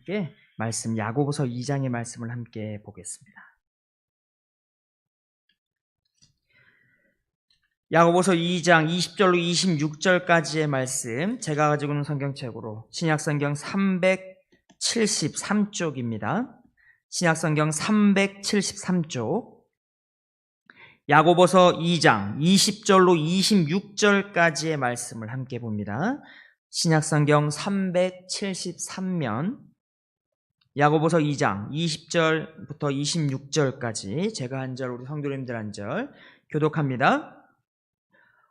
함께 말씀 야고보서 2장의 말씀을 함께 보겠습니다. 야고보서 2장 20절로 26절까지의 말씀, 제가 가지고 있는 성경책으로 신약성경 373쪽입니다. 신약성경 373쪽 야고보서 2장 20절로 26절까지의 말씀을 함께 봅니다. 신약성경 373면 야고보서 2장 20절부터 26절까지 제가 한 절, 우리 성도님들 한 절 교독합니다.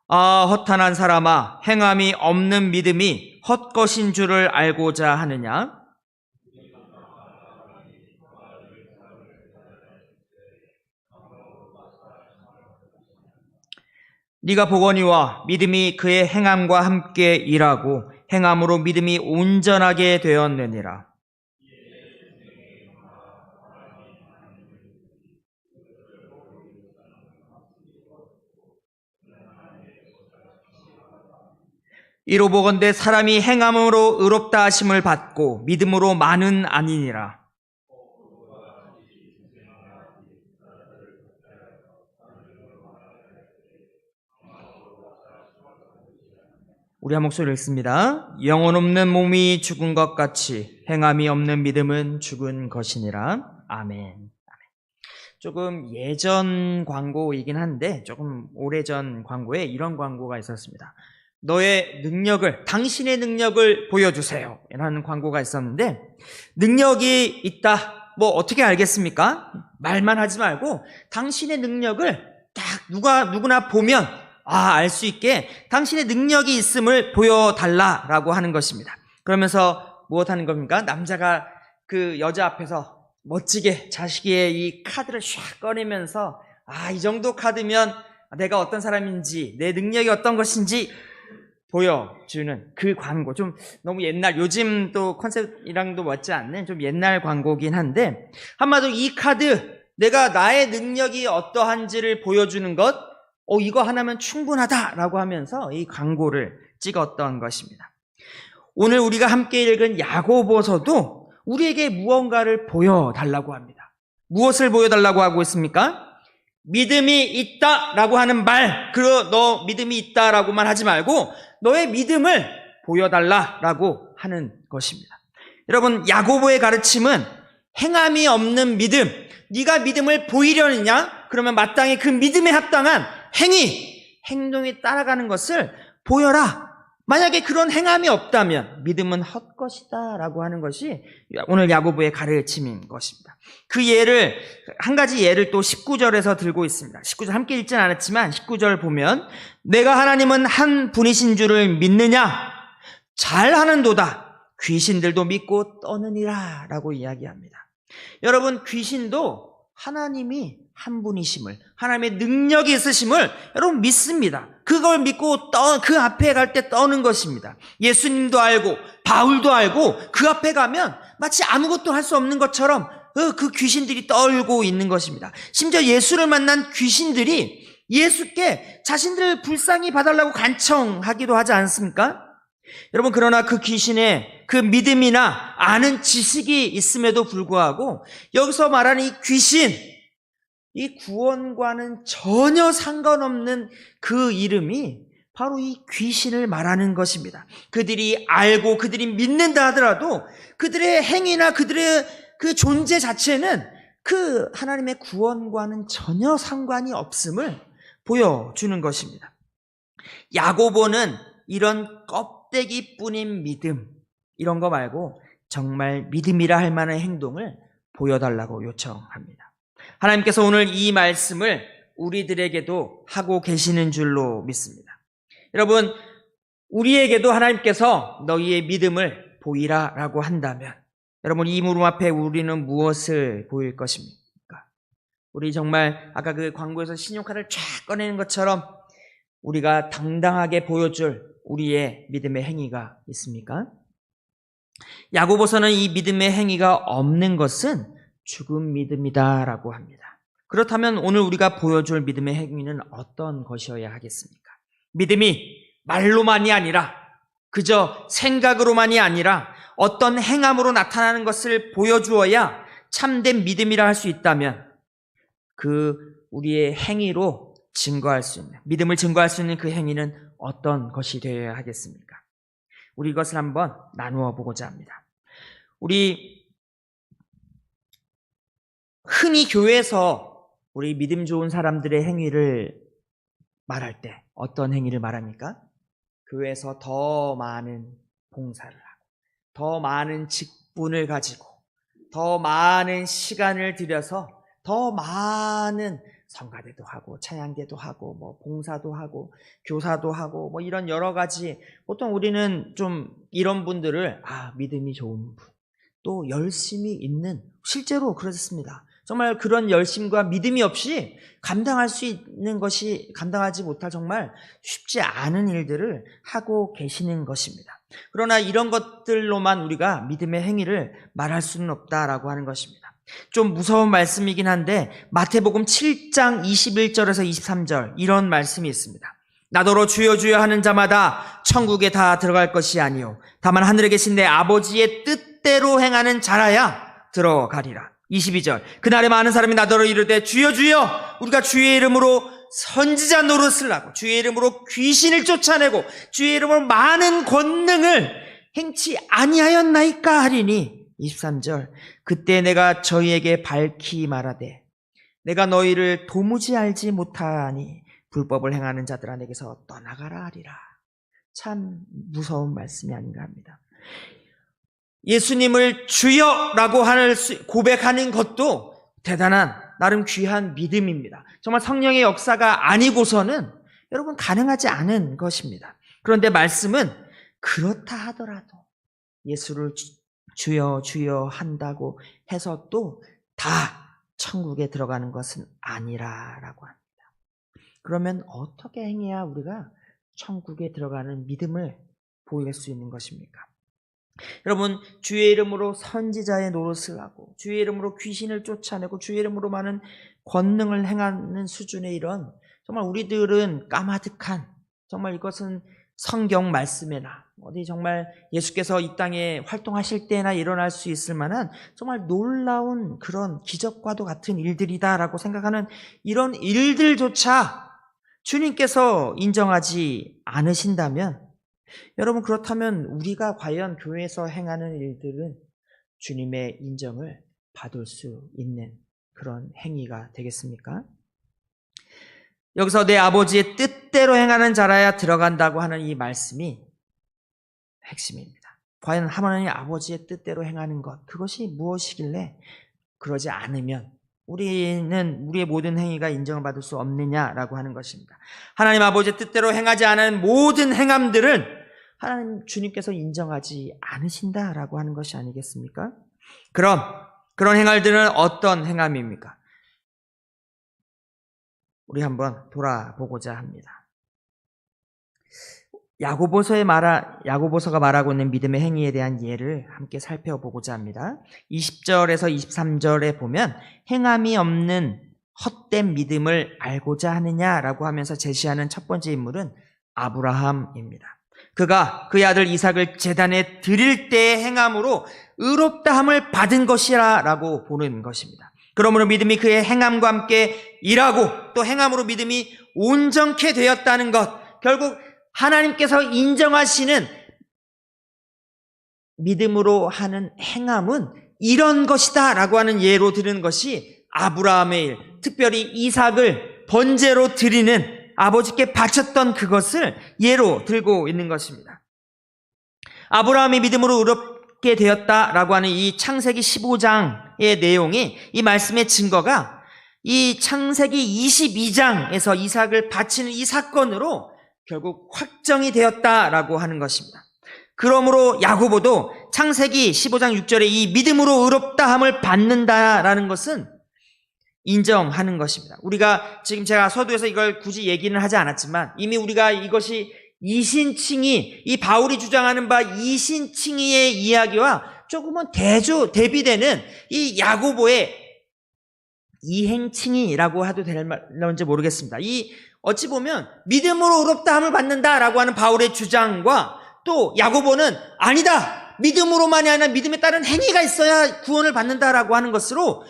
아, 허탄한 사람아, 행함이 없는 믿음이 헛것인 줄을 알고자 하느냐? 네가 보거니와 믿음이 그의 행함과 함께 일하고 행함으로 믿음이 온전하게 되었느니라. 이로 보건대 사람이 행함으로 의롭다 하심을 받고 믿음으로 많은 아니니라. 우리 한 목소리 읽습니다. 영혼 없는 몸이 죽은 것 같이 행함이 없는 믿음은 죽은 것이니라. 아멘. 조금 예전 광고이긴 한데 조금 오래전 광고에 이런 광고가 있었습니다. 너의 능력을, 당신의 능력을 보여주세요 라는 광고가 있었는데, 능력이 있다, 뭐 어떻게 알겠습니까? 말만 하지 말고 당신의 능력을 딱 누구나 보면 알 수 있게 당신의 능력이 있음을 보여달라라고 하는 것입니다. 그러면서 무엇 하는 겁니까? 남자가 그 여자 앞에서 멋지게 자식의 이 카드를 샥 꺼내면서 이 정도 카드면 내가 어떤 사람인지, 내 능력이 어떤 것인지 보여주는 그 광고. 좀 너무 옛날, 요즘 또 컨셉이랑도 맞지 않는 좀 옛날 광고긴 한데, 한마디로 이 카드, 내가 나의 능력이 어떠한지를 보여주는 것, 이거 하나면 충분하다라고 하면서 이 광고를 찍었던 것입니다. 오늘 우리가 함께 읽은 야고보서도 우리에게 무언가를 보여달라고 합니다. 무엇을 보여달라고 하고 있습니까? 믿음이 있다라고 하는 말, 너 믿음이 있다라고만 하지 말고 너의 믿음을 보여달라라고 하는 것입니다. 여러분, 야고보의 가르침은 행함이 없는 믿음, 네가 믿음을 보이려느냐? 그러면 마땅히 그 믿음에 합당한 행동이 따라가는 것을 보여라. 만약에 그런 행함이 없다면 믿음은 헛것이다 라고 하는 것이 오늘 야고보의 가르침인 것입니다. 그 예를, 한 가지 예를 또 19절에서 들고 있습니다. 19절 함께 읽진 않았지만 19절 보면, 내가 하나님은 한 분이신 줄을 믿느냐? 잘하는도다. 귀신들도 믿고 떠느니라 라고 이야기합니다. 여러분, 귀신도 하나님이 한 분이심을, 하나님의 능력이 있으심을 여러분 믿습니다. 그걸 믿고 그 앞에 갈 때 떠는 것입니다. 예수님도 알고 바울도 알고 그 앞에 가면 마치 아무것도 할 수 없는 것처럼 그 귀신들이 떨고 있는 것입니다. 심지어 예수를 만난 귀신들이 예수께 자신들을 불쌍히 봐달라고 간청하기도 하지 않습니까? 여러분, 그러나 그 귀신의 그 믿음이나 아는 지식이 있음에도 불구하고 여기서 말하는 이 귀신, 이 구원과는 전혀 상관없는 그 이름이 바로 이 귀신을 말하는 것입니다. 그들이 알고 그들이 믿는다 하더라도 그들의 행위나 그들의 그 존재 자체는 그 하나님의 구원과는 전혀 상관이 없음을 보여주는 것입니다. 야고보는 이런 껍데기뿐인 믿음, 이런 거 말고 정말 믿음이라 할 만한 행동을 보여달라고 요청합니다. 하나님께서 오늘 이 말씀을 우리들에게도 하고 계시는 줄로 믿습니다. 여러분, 우리에게도 하나님께서 너희의 믿음을 보이라 라고 한다면, 여러분, 이 무릎 앞에 우리는 무엇을 보일 것입니까? 우리 정말 아까 그 광고에서 신용카드를 쫙 꺼내는 것처럼 우리가 당당하게 보여줄 우리의 믿음의 행위가 있습니까? 야고보서는 이 믿음의 행위가 없는 것은 죽은 믿음이다라고 합니다. 그렇다면 오늘 우리가 보여줄 믿음의 행위는 어떤 것이어야 하겠습니까? 믿음이 말로만이 아니라, 그저 생각으로만이 아니라 어떤 행함으로 나타나는 것을 보여주어야 참된 믿음이라 할 수 있다면 우리의 행위로 증거할 수 있는, 믿음을 증거할 수 있는 그 행위는 어떤 것이 되어야 하겠습니까? 우리 이것을 한번 나누어 보고자 합니다. 우리 흔히 교회에서 우리 믿음 좋은 사람들의 행위를 말할 때 어떤 행위를 말합니까? 교회에서 더 많은 봉사를 하고, 더 많은 직분을 가지고, 더 많은 시간을 들여서 더 많은 성가대도 하고, 찬양대도 하고, 봉사도 하고, 교사도 하고, 이런 여러 가지, 보통 우리는 좀 이런 분들을, 믿음이 좋은 분, 또 열심히 있는, 실제로 그렇습니다. 정말 그런 열심과 믿음이 없이 감당할 수 있는 것이, 감당하지 못할 정말 쉽지 않은 일들을 하고 계시는 것입니다. 그러나 이런 것들로만 우리가 믿음의 행위를 말할 수는 없다라고 하는 것입니다. 좀 무서운 말씀이긴 한데 마태복음 7장 21절에서 23절 이런 말씀이 있습니다. 나더러 주여 주여 하는 자마다 천국에 다 들어갈 것이 아니요 다만 하늘에 계신 내 아버지의 뜻대로 행하는 자라야 들어가리라. 22절 그날에 많은 사람이 나더러 이르되 주여 주여 우리가 주의 이름으로 선지자 노릇을 하고 주의 이름으로 귀신을 쫓아내고 주의 이름으로 많은 권능을 행치 아니하였나이까 하리니 23절 그때 내가 저희에게 밝히 말하되 내가 너희를 도무지 알지 못하니 불법을 행하는 자들아 내게서 떠나가라 하리라. 참 무서운 말씀이 아닌가 합니다. 예수님을 주여라고 고백하는 것도 대단한 나름 귀한 믿음입니다. 정말 성령의 역사가 아니고서는 여러분 가능하지 않은 것입니다. 그런데 말씀은 그렇다 하더라도 예수를 주여 주여 한다고 해서 또 다 천국에 들어가는 것은 아니라라고 합니다. 그러면 어떻게 행해야 우리가 천국에 들어가는 믿음을 보일 수 있는 것입니까? 여러분 주의 이름으로 선지자의 노릇을 하고 주의 이름으로 귀신을 쫓아내고 주의 이름으로 많은 권능을 행하는 수준의 이런 정말 우리들은 까마득한 정말 이것은 성경 말씀에나 어디 정말 예수께서 이 땅에 활동하실 때나 일어날 수 있을 만한 정말 놀라운 그런 기적과도 같은 일들이다라고 생각하는 이런 일들조차 주님께서 인정하지 않으신다면 여러분 그렇다면 우리가 과연 교회에서 행하는 일들은 주님의 인정을 받을 수 있는 그런 행위가 되겠습니까? 여기서 내 아버지의 뜻대로 행하는 자라야 들어간다고 하는 이 말씀이 핵심입니다. 과연 하나님 아버지의 뜻대로 행하는 것 그것이 무엇이길래 그러지 않으면 우리는 우리의 모든 행위가 인정을 받을 수 없느냐라고 하는 것입니다. 하나님 아버지의 뜻대로 행하지 않은 모든 행함들은 하나님 주님께서 인정하지 않으신다라고 하는 것이 아니겠습니까? 그럼 그런 행할들은 어떤 행함입니까? 우리 한번 돌아보고자 합니다. 야고보서가 말하고 있는 믿음의 행위에 대한 예를 함께 살펴보고자 합니다. 20절에서 23절에 보면 행함이 없는 헛된 믿음을 알고자 하느냐라고 하면서 제시하는 첫 번째 인물은 아브라함입니다. 그가 그의 아들 이삭을 제단에 드릴 때의 행함으로 의롭다함을 받은 것이라고 보는 것입니다. 그러므로 믿음이 그의 행함과 함께 일하고 또 행함으로 믿음이 온전케 되었다는 것, 결국 하나님께서 인정하시는 믿음으로 하는 행함은 이런 것이다 라고 하는 예로 드리는 것이 아브라함의 일, 특별히 이삭을 번제로 드리는 아버지께 바쳤던 그것을 예로 들고 있는 것입니다. 아브라함이 믿음으로 의롭게 되었다라고 하는 이 창세기 15장의 내용이 이 말씀의 증거가 이 창세기 22장에서 이삭을 바치는 이 사건으로 결국 확정이 되었다라고 하는 것입니다. 그러므로 야고보도 창세기 15장 6절에 이 믿음으로 의롭다함을 받는다라는 것은 인정하는 것입니다. 우리가 지금 제가 서두에서 이걸 굳이 얘기는 하지 않았지만 이미 우리가 이것이 이신칭의, 이 바울이 주장하는 바 이신칭의의 이야기와 조금은 대비되는 이 야고보의 이행칭의라고 해도 될지 모르겠습니다. 이 어찌 보면 믿음으로 의롭다함을 받는다라고 하는 바울의 주장과 또 야고보는 아니다, 믿음으로만이 아니라 믿음에 따른 행위가 있어야 구원을 받는다라고 하는 것으로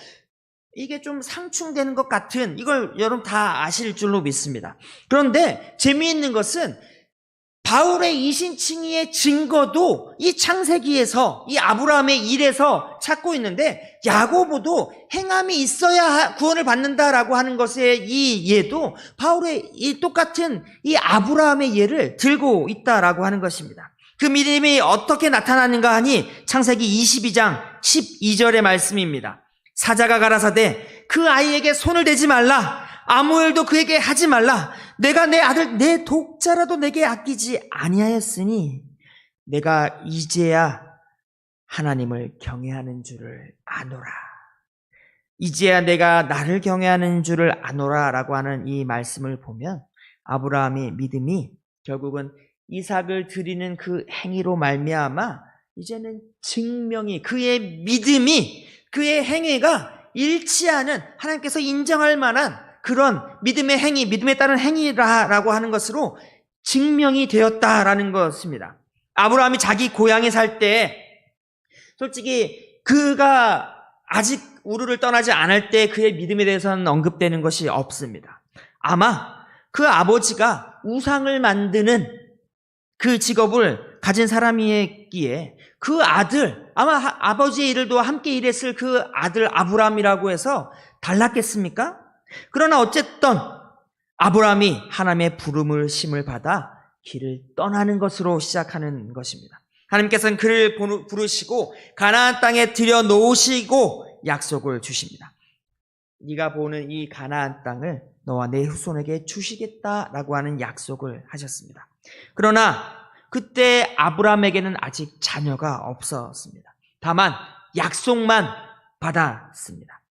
이게 좀 상충되는 것 같은, 이걸 여러분 다 아실 줄로 믿습니다. 그런데 재미있는 것은 바울의 이신칭의의 증거도 이 창세기에서, 이 아브라함의 일에서 찾고 있는데, 야고보도 행함이 있어야 구원을 받는다라고 하는 것의 이 예도 바울의 이 똑같은 이 아브라함의 예를 들고 있다라고 하는 것입니다. 그 믿음이 어떻게 나타나는가 하니 창세기 22장 12절의 말씀입니다. 사자가 가라사대 그 아이에게 손을 대지 말라, 아무 일도 그에게 하지 말라. 내가 내 아들 내 독자라도 내게 아끼지 아니하였으니 내가 이제야 하나님을 경외하는 줄을 아노라. 이제야 내가 나를 경외하는 줄을 아노라 라고 하는 이 말씀을 보면 아브라함의 믿음이 결국은 이삭을 드리는 그 행위로 말미암아 이제는 증명이, 그의 믿음이, 그의 행위가 일치하는, 하나님께서 인정할 만한 그런 믿음의 행위, 믿음에 따른 행위라고 하는 것으로 증명이 되었다라는 것입니다. 아브라함이 자기 고향에 살 때 솔직히 그가 아직 우르를 떠나지 않을 때 그의 믿음에 대해서는 언급되는 것이 없습니다. 아마 그 아버지가 우상을 만드는 그 직업을 가진 사람이기에 그 아들, 아마 아버지의 일을 도와 함께 일했을 그 아들 아브라함이라고 해서 달랐겠습니까? 그러나 어쨌든 아브라함이 하나님의 부름을 받아 길을 떠나는 것으로 시작하는 것입니다. 하나님께서는 그를 부르시고 가나안 땅에 들여놓으시고 약속을 주십니다. 네가 보는 이 가나안 땅을 너와 내 후손에게 주시겠다라고 하는 약속을 하셨습니다. 그러나 그때 아브라함에게는 아직 자녀가 없었습니다. 다만 약속만 받았습니다.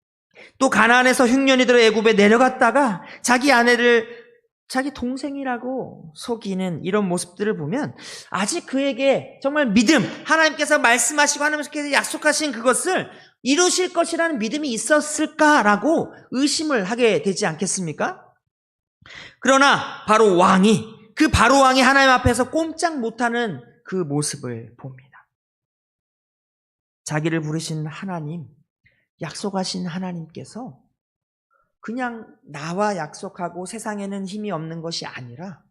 또 가나안에서 흉년이 들어 애굽에 내려갔다가 자기 아내를 자기 동생이라고 속이는 이런 모습들을 보면 아직 그에게 정말 믿음, 하나님께서 말씀하시고 하나님께서 약속하신 그것을 이루실 것이라는 믿음이 있었을까라고 의심을 하게 되지 않겠습니까? 그러나 바로 왕이, 그 바로 왕이 하나님 앞에서 꼼짝 못하는 그 모습을 봅니다. 자기를 부르신 하나님, 약속하신 하나님께서 그냥 나와 약속하고 세상에는 힘이 없는 것이 아니라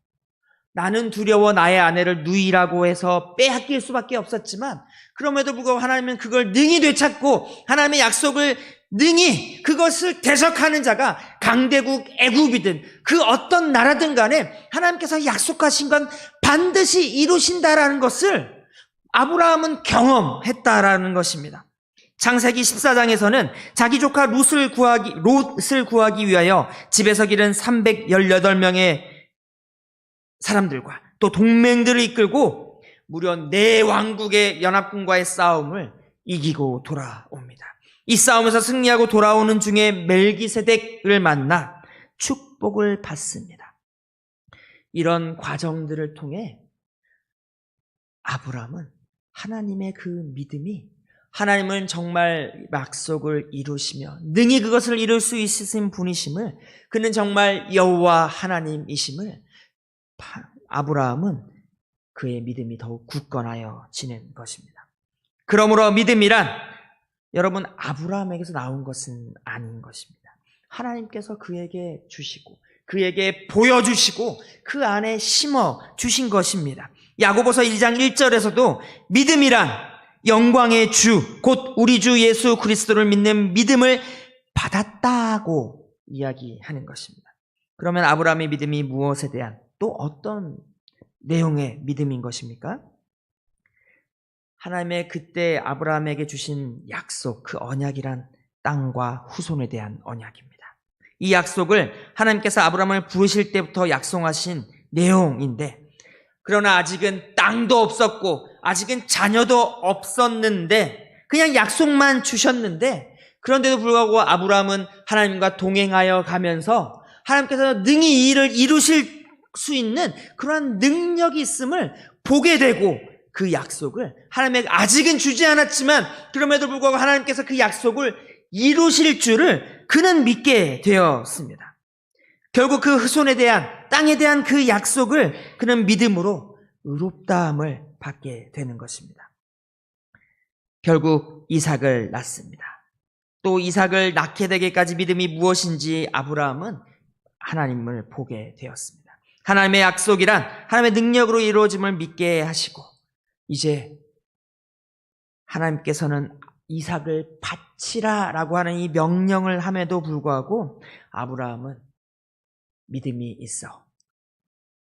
나는 두려워 나의 아내를 누이라고 해서 빼앗길 수밖에 없었지만 그럼에도 불구하고 하나님은 그걸 능히 되찾고 하나님의 약속을 능히 그것을 대적하는 자가 강대국 애굽이든 그 어떤 나라든 간에 하나님께서 약속하신 건 반드시 이루신다라는 것을 아브라함은 경험했다라는 것입니다. 창세기 14장에서는 자기 조카 롯을 구하기 위하여 집에서 기른 318명의 사람들과 또 동맹들을 이끌고 무려 4왕국의 연합군과의 싸움을 이기고 돌아옵니다. 이 싸움에서 승리하고 돌아오는 중에 멜기세덱을 만나 축복을 받습니다. 이런 과정들을 통해 아브라함은 하나님의 그 믿음이, 하나님은 정말 약속을 이루시며 능히 그것을 이룰 수 있으신 분이심을, 그는 정말 여호와 하나님이심을 아브라함은 그의 믿음이 더욱 굳건하여 지낸 것입니다. 그러므로 믿음이란 여러분 아브라함에게서 나온 것은 아닌 것입니다. 하나님께서 그에게 주시고 그에게 보여주시고 그 안에 심어 주신 것입니다. 야고보서 1장 1절에서도 믿음이란 영광의 주, 곧 우리 주 예수 그리스도를 믿는 믿음을 받았다고 이야기하는 것입니다. 그러면 아브라함의 믿음이 무엇에 대한 또 어떤 내용의 믿음인 것입니까? 하나님의 그때 아브라함에게 주신 약속, 그 언약이란 땅과 후손에 대한 언약입니다. 이 약속을 하나님께서 아브라함을 부르실 때부터 약속하신 내용인데, 그러나 아직은 땅도 없었고 아직은 자녀도 없었는데 그냥 약속만 주셨는데, 그런데도 불구하고 아브라함은 하나님과 동행하여 가면서 하나님께서 능히 이 일을 이루실 수 있는 그러한 능력이 있음을 보게 되고, 그 약속을 하나님에게 아직은 주지 않았지만 그럼에도 불구하고 하나님께서 그 약속을 이루실 줄을 그는 믿게 되었습니다. 결국 그 후손에 대한, 땅에 대한 그 약속을 그는 믿음으로 의롭다함을 받게 되는 것입니다. 결국 이삭을 낳습니다. 또 이삭을 낳게 되기까지 믿음이 무엇인지 아브라함은 하나님을 보게 되었습니다. 하나님의 약속이란 하나님의 능력으로 이루어짐을 믿게 하시고 이제 하나님께서는 이삭을 바치라라고 하는 이 명령을 함에도 불구하고 아브라함은 믿음이 있어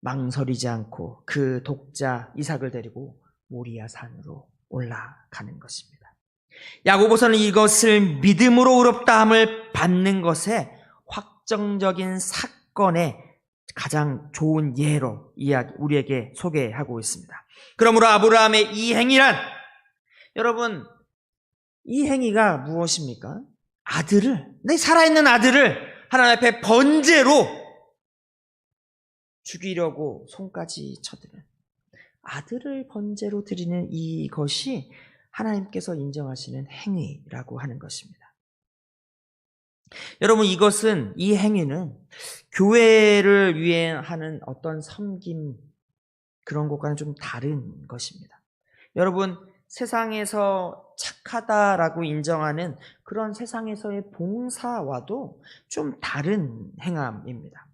망설이지 않고 그 독자 이삭을 데리고 모리아 산으로 올라가는 것입니다. 야고보서는 이것을 믿음으로 의롭다함을 받는 것에 확정적인 사건의 가장 좋은 예로 우리에게 소개하고 있습니다. 그러므로 아브라함의 이 행위란, 여러분, 이 행위가 무엇입니까? 내 살아있는 아들을 하나님 앞에 번제로 죽이려고 손까지 쳐드는 아들을 번제로 드리는 이것이 하나님께서 인정하시는 행위라고 하는 것입니다. 여러분, 이 행위는 교회를 위해 하는 어떤 섬김, 그런 것과는 좀 다른 것입니다. 여러분, 세상에서 착하다라고 인정하는 그런 세상에서의 봉사와도 좀 다른 행함입니다.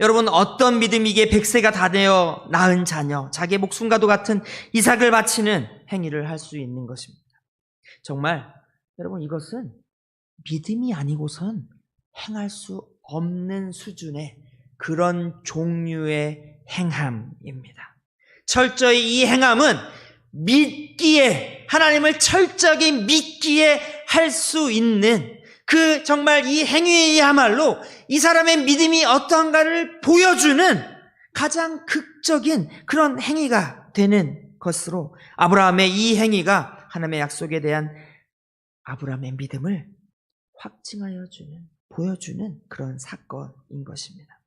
여러분, 어떤 믿음이기에 100세가 다 되어 낳은 자녀, 자기의 목숨과도 같은 이삭을 바치는 행위를 할 수 있는 것입니다. 정말 여러분, 이것은 믿음이 아니고선 행할 수 없는 수준의 그런 종류의 행함입니다. 철저히 이 행함은 하나님을 철저하게 믿기에 할 수 있는 정말 이 행위야말로 이 사람의 믿음이 어떠한가를 보여주는 가장 극적인 그런 행위가 되는 것으로 아브라함의 이 행위가 하나님의 약속에 대한 아브라함의 믿음을 보여주는 그런 사건인 것입니다.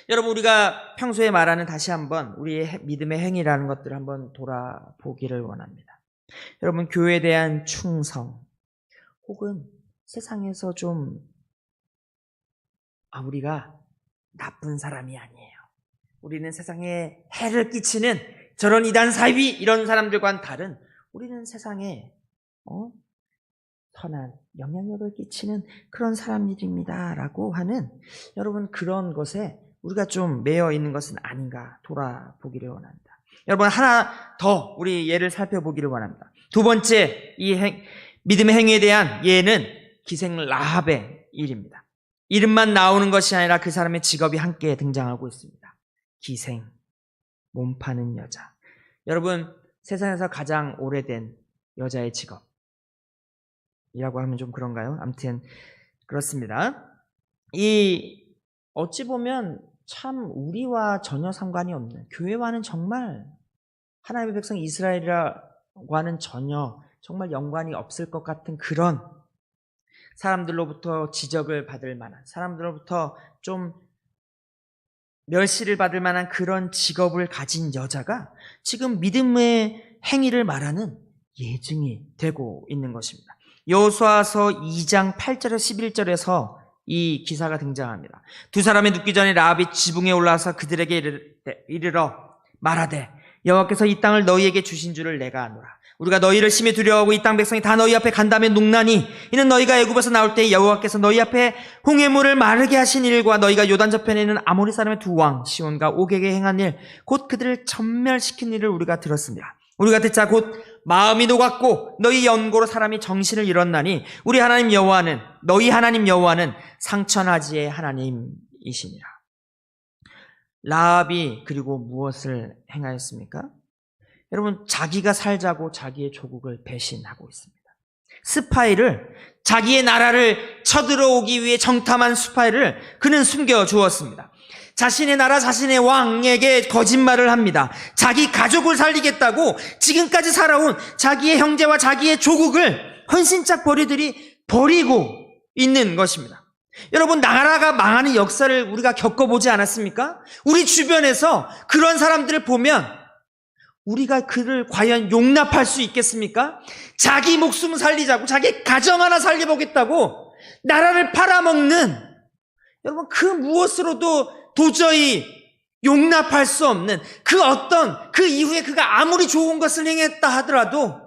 여러분, 우리가 평소에 말하는 다시 한번 우리의 믿음의 행위라는 것들을 한번 돌아보기를 원합니다. 여러분, 교회에 대한 충성 혹은 세상에서 우리가 나쁜 사람이 아니에요. 우리는 세상에 해를 끼치는 저런 이단 사이비 이런 사람들과는 다른 우리는 세상에 선한 영향력을 끼치는 그런 사람들입니다 라고 하는 여러분 그런 것에 우리가 좀 매여 있는 것은 아닌가 돌아보기를 원합니다. 여러분 하나 더 우리 예를 살펴보기를 원합니다. 두 번째 믿음의 행위에 대한 예는 기생 라합의 일입니다. 이름만 나오는 것이 아니라 그 사람의 직업이 함께 등장하고 있습니다. 기생, 몸 파는 여자. 여러분 세상에서 가장 오래된 여자의 직업 이라고 하면 좀 그런가요? 아무튼 그렇습니다. 어찌 보면 참 우리와 전혀 상관이 없는, 교회와는 정말 하나님의 백성 이스라엘과는 전혀 정말 연관이 없을 것 같은 그런 사람들로부터 지적을 받을 만한, 사람들로부터 좀 멸시를 받을 만한 그런 직업을 가진 여자가 지금 믿음의 행위를 말하는 예증이 되고 있는 것입니다. 여호수아서 2장 8절에서 11절에서 이 기사가 등장합니다. 두 사람이 눕기 전에 라합이 지붕에 올라와서 그들에게 이르러 말하되 여호와께서 이 땅을 너희에게 주신 줄을 내가 아노라. 우리가 너희를 심히 두려워하고 이 땅 백성이 다 너희 앞에 간다음에 눕나니 이는 너희가 애굽에서 나올 때 여호와께서 너희 앞에 홍해물을 마르게 하신 일과 너희가 요단 저편에 있는 아모리 사람의 두 왕 시온과 옥에게 행한 일 곧 그들을 전멸시킨 일을 우리가 들었습니다. 우리가 듣자 곧 마음이 녹았고 너희 연고로 사람이 정신을 잃었나니 우리 하나님 여호와는 너희 하나님 여호와는 상천하지의 하나님이시니라. 라합이 그리고 무엇을 행하였습니까? 여러분 자기가 살자고 자기의 조국을 배신하고 있습니다. 자기의 나라를 쳐들어오기 위해 정탐한 스파이를 그는 숨겨주었습니다. 자신의 나라 자신의 왕에게 거짓말을 합니다. 자기 가족을 살리겠다고 지금까지 살아온 자기의 형제와 자기의 조국을 헌신짝 버리고 있는 것입니다. 여러분 나라가 망하는 역사를 우리가 겪어보지 않았습니까? 우리 주변에서 그런 사람들을 보면 우리가 그를 과연 용납할 수 있겠습니까? 자기 목숨 살리자고 자기 가정 하나 살려보겠다고 나라를 팔아먹는, 여러분 그 무엇으로도 도저히 용납할 수 없는 그 이후에 그가 아무리 좋은 것을 행했다 하더라도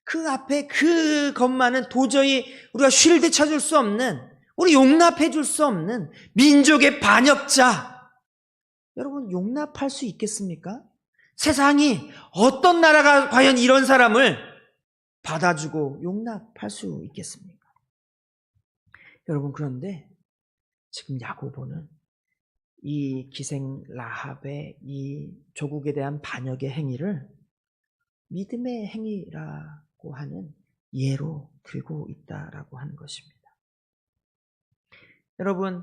그 앞에 그것만은 도저히 우리가 쉴드 쳐줄 수 없는, 우리 용납해 줄 수 없는 민족의 반역자. 여러분, 용납할 수 있겠습니까? 세상이, 어떤 나라가 과연 이런 사람을 받아주고 용납할 수 있겠습니까? 여러분, 그런데 지금 야고보는 이 기생 라합의 이 조국에 대한 반역의 행위를 믿음의 행위라고 하는 예로 들고 있다라고 하는 것입니다. 여러분,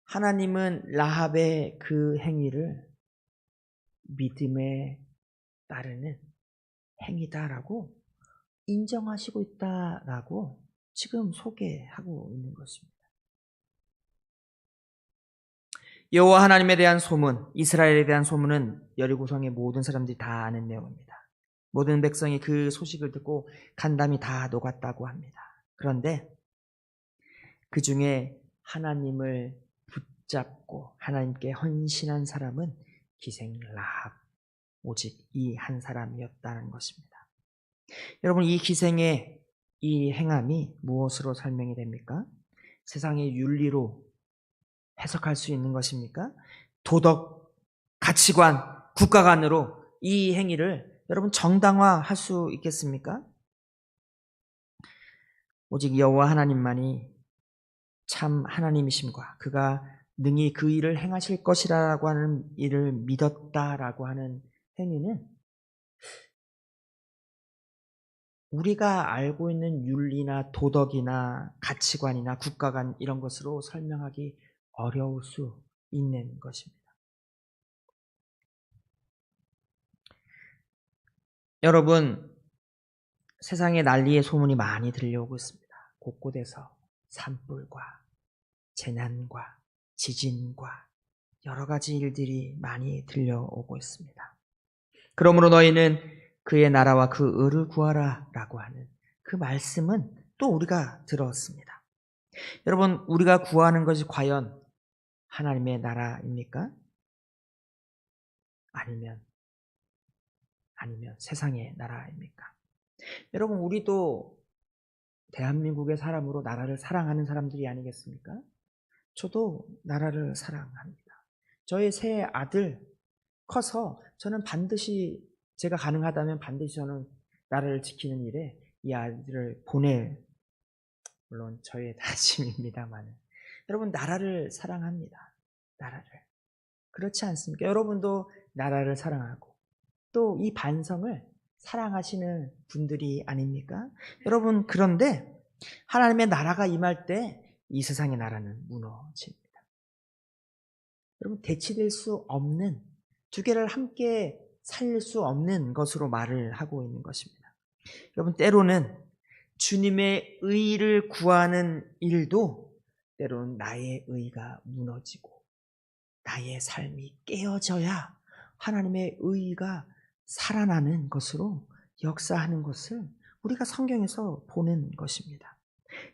하나님은 라합의 그 행위를 믿음에 따르는 행위다라고 인정하시고 있다라고 지금 소개하고 있는 것입니다. 여호와 하나님에 대한 소문, 이스라엘에 대한 소문은 여리고성의 모든 사람들이 다 아는 내용입니다. 모든 백성이 그 소식을 듣고 간담이 다 녹았다고 합니다. 그런데 그 중에 하나님을 붙잡고 하나님께 헌신한 사람은 기생 라합, 오직 이 한 사람이었다는 것입니다. 여러분, 이 기생의 이 행함이 무엇으로 설명이 됩니까? 세상의 윤리로 해석할 수 있는 것입니까? 도덕, 가치관, 국가관으로 이 행위를 여러분 정당화할 수 있겠습니까? 오직 여호와 하나님만이 참 하나님이심과 그가 능히 그 일을 행하실 것이라고 하는 일을 믿었다라고 하는 행위는 우리가 알고 있는 윤리나 도덕이나 가치관이나 국가관 이런 것으로 설명하기 어려울 수 있는 것입니다. 여러분, 세상에 난리의 소문이 많이 들려오고 있습니다. 곳곳에서 산불과 재난과 지진과 여러 가지 일들이 많이 들려오고 있습니다. 그러므로 너희는 그의 나라와 그 의를 구하라 라고 하는 그 말씀은 또 우리가 들었습니다. 여러분, 우리가 구하는 것이 과연 하나님의 나라입니까? 아니면 세상의 나라입니까? 여러분, 우리도 대한민국의 사람으로 나라를 사랑하는 사람들이 아니겠습니까? 저도 나라를 사랑합니다. 저의 새 아들 커서 저는 반드시, 제가 가능하다면 반드시 저는 나라를 지키는 일에 이 아들을 보낼, 물론 저의 다짐입니다만, 여러분, 나라를 사랑합니다. 나라를. 그렇지 않습니까? 여러분도 나라를 사랑하고 또 이 반성을 사랑하시는 분들이 아닙니까? 여러분, 그런데 하나님의 나라가 임할 때 이 세상의 나라는 무너집니다. 여러분, 대치될 수 없는, 두 개를 함께 살릴 수 없는 것으로 말을 하고 있는 것입니다. 여러분, 때로는 주님의 의를 구하는 일도 때로는 나의 의가 무너지고 나의 삶이 깨어져야 하나님의 의가 살아나는 것으로 역사하는 것을 우리가 성경에서 보는 것입니다.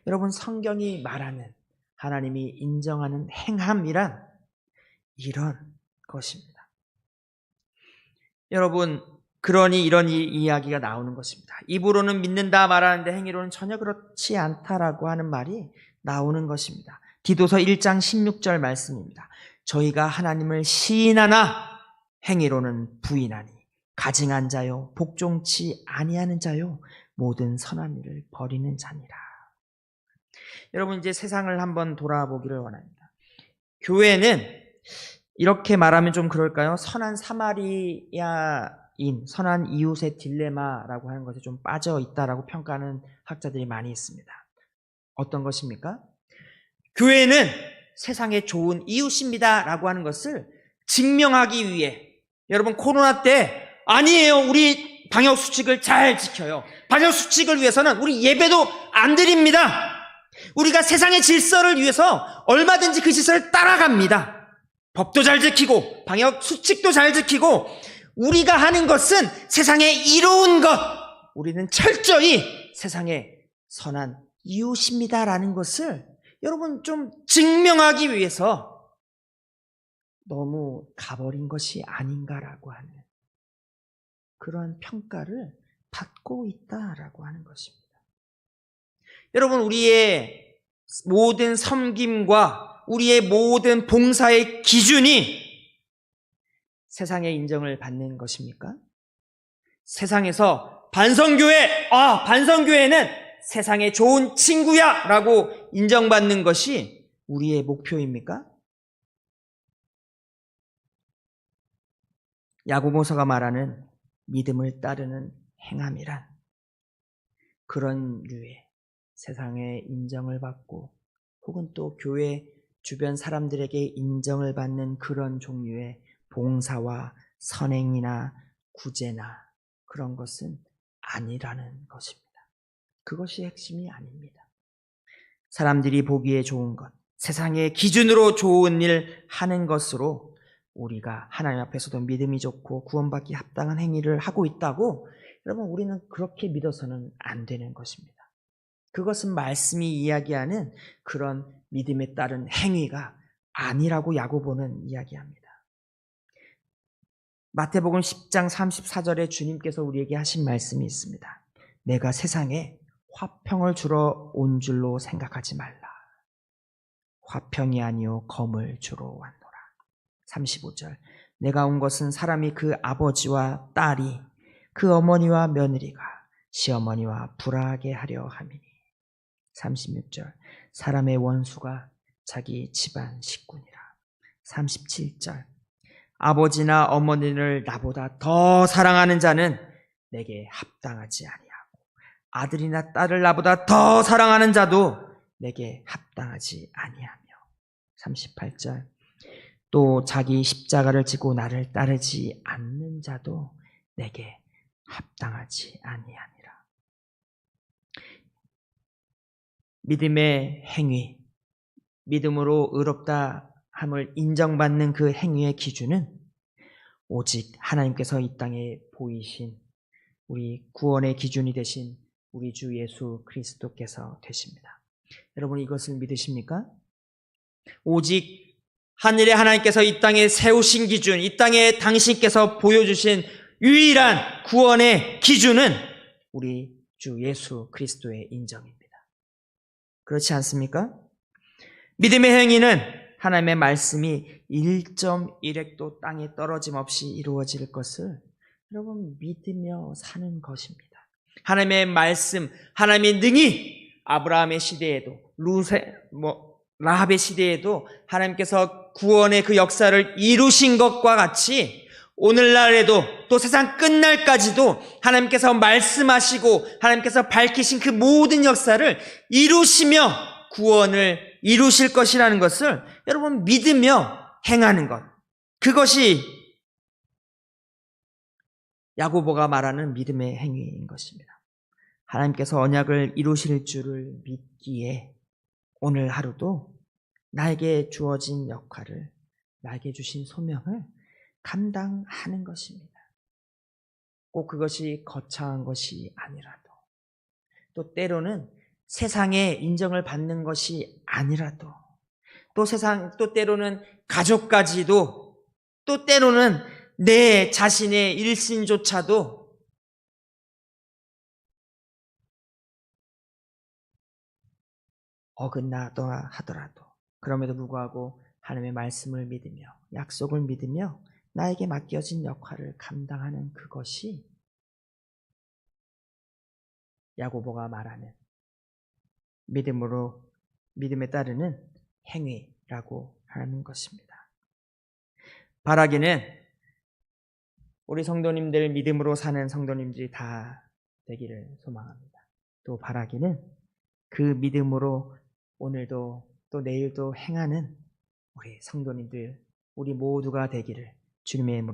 여러분, 성경이 말하는 하나님이 인정하는 행함이란 이런 것입니다. 여러분, 그러니 이런 이야기가 나오는 것입니다. 입으로는 믿는다 말하는데 행위로는 전혀 그렇지 않다라고 하는 말이 나오는 것입니다. 디도서 1장 16절 말씀입니다. 저희가 하나님을 시인하나 행위로는 부인하니 가증한 자요 복종치 아니하는 자요 모든 선한 일을 버리는 자니라. 여러분, 이제 세상을 한번 돌아보기를 원합니다. 교회는 이렇게 말하면 좀 그럴까요? 선한 사마리아인, 선한 이웃의 딜레마라고 하는 것에 좀 빠져 있다라고 평가하는 학자들이 많이 있습니다. 어떤 것입니까? 교회는 세상에 좋은 이웃입니다 라고 하는 것을 증명하기 위해, 여러분, 코로나 때 아니에요, 우리 방역수칙을 잘 지켜요, 방역수칙을 위해서는 우리 예배도 안 드립니다, 우리가 세상의 질서를 위해서 얼마든지 그 질서를 따라갑니다, 법도 잘 지키고 방역수칙도 잘 지키고 우리가 하는 것은 세상에 이로운 것, 우리는 철저히 세상에 선한 이웃입니다 라는 것을 여러분 좀 증명하기 위해서 너무 가버린 것이 아닌가라고 하는 그런 평가를 받고 있다라고 하는 것입니다. 여러분, 우리의 모든 섬김과 우리의 모든 봉사의 기준이 세상의 인정을 받는 것입니까? 세상에서 반성교회는 세상의 좋은 친구야 라고 인정받는 것이 우리의 목표입니까? 야고보서가 말하는 믿음을 따르는 행함이란 그런 류의 세상의 인정을 받고 혹은 또 교회 주변 사람들에게 인정을 받는 그런 종류의 봉사와 선행이나 구제나 그런 것은 아니라는 것입니다. 그것이 핵심이 아닙니다. 사람들이 보기에 좋은 것, 세상의 기준으로 좋은 일 하는 것으로 우리가 하나님 앞에서도 믿음이 좋고 구원받기 합당한 행위를 하고 있다고 여러분 우리는 그렇게 믿어서는 안 되는 것입니다. 그것은 말씀이 이야기하는 그런 믿음에 따른 행위가 아니라고 야고보는 이야기합니다. 마태복음 10장 34절에 주님께서 우리에게 하신 말씀이 있습니다. 내가 세상에 화평을 주러 온 줄로 생각하지 말라. 화평이 아니요 검을 주러 왔노라. 35절 내가 온 것은 사람이 그 아버지와 딸이 그 어머니와 며느리가 시어머니와 불화하게 하려 함이니. 36절 사람의 원수가 자기 집안 식구니라. 37절 아버지나 어머니를 나보다 더 사랑하는 자는 내게 합당하지 아니하고 아들이나 딸을 나보다 더 사랑하는 자도 내게 합당하지 아니하며. 38절 또 자기 십자가를 지고 나를 따르지 않는 자도 내게 합당하지 아니하니라. 믿음의 행위, 믿음으로 의롭다 함을 인정받는 그 행위의 기준은 오직 하나님께서 이 땅에 보이신 우리 구원의 기준이 되신 우리 주 예수 그리스도께서 되십니다. 여러분 이것을 믿으십니까? 오직 하늘의 하나님께서 이 땅에 세우신 기준, 이 땅에 당신께서 보여주신 유일한 구원의 기준은 우리 주 예수 그리스도의 인정입니다. 그렇지 않습니까? 믿음의 행위는 하나님의 말씀이 1.1획도 땅에 떨어짐 없이 이루어질 것을 여러분 믿으며 사는 것입니다. 하나님의 말씀, 하나님의 능히 아브라함의 시대에도 라합의 시대에도 하나님께서 구원의 그 역사를 이루신 것과 같이 오늘날에도 또 세상 끝날까지도 하나님께서 말씀하시고 하나님께서 밝히신 그 모든 역사를 이루시며 구원을 이루실 것이라는 것을 여러분 믿으며 행하는 것, 그것이 야고보가 말하는 믿음의 행위인 것입니다. 하나님께서 언약을 이루실 줄을 믿기에 오늘 하루도 나에게 주어진 역할을, 나에게 주신 소명을 감당하는 것입니다. 꼭 그것이 거창한 것이 아니라도, 또 때로는 세상에 인정을 받는 것이 아니라도, 또 때로는 가족까지도, 또 때로는 내 자신의 일신조차도 어긋나더라 하더라도 그럼에도 불구하고 하나님의 말씀을 믿으며 약속을 믿으며 나에게 맡겨진 역할을 감당하는 그것이 야고보가 말하는 믿음에 따르는 행위라고 하는 것입니다. 바라기는 우리 성도님들, 믿음으로 사는 성도님들이 다 되기를 소망합니다. 또 바라기는 그 믿음으로 오늘도 또 내일도 행하는 우리 성도님들, 우리 모두가 되기를 주님의 이름으로